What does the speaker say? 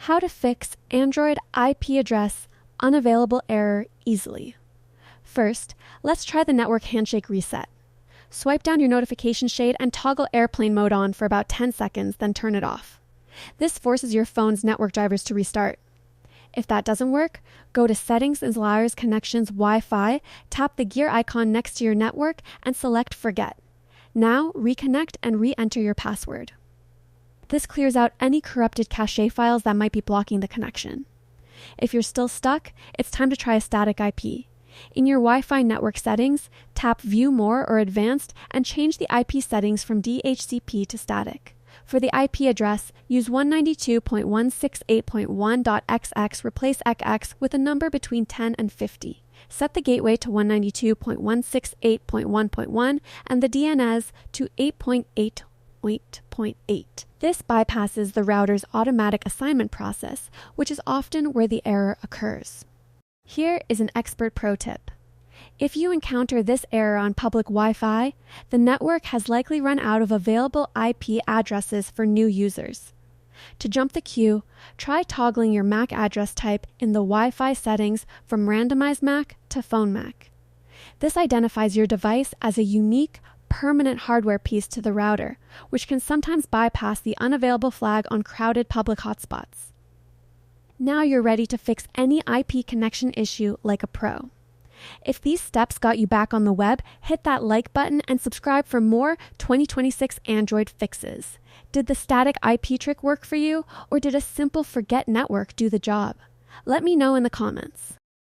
How to fix Android IP address unavailable error easily. First, let's try the network handshake reset. Swipe down your notification shade and toggle airplane mode on for about 10 seconds, then turn it off. This forces your phone's network drivers to restart. If that doesn't work, go to Settings and Allows Connections Wi-Fi, tap the gear icon next to your network, and select Forget. Now, reconnect and re-enter your password. This clears out any corrupted cache files that might be blocking the connection. If you're still stuck, it's time to try a static IP. In your Wi-Fi network settings, tap View More or Advanced and change the IP settings from DHCP to static. For the IP address, use 192.168.1.xx, replace XX with a number between 10 and 50. Set the gateway to 192.168.1.1 and the DNS to 8.8.8.8. This bypasses the router's automatic assignment process, which is often where the error occurs. Here is an expert pro tip. If you encounter this error on public Wi-Fi, the network has likely run out of available IP addresses for new users. To jump the queue, try toggling your MAC address type in the Wi-Fi settings from Randomized MAC to Phone MAC. This identifies your device as a unique, permanent hardware piece to the router, which can sometimes bypass the unavailable flag on crowded public hotspots. Now you're ready to fix any IP connection issue like a pro. If these steps got you back on the web, hit that like button and subscribe for more 2026 Android fixes. Did the static IP trick work for you, or did a simple forget network do the job? Let me know in the comments.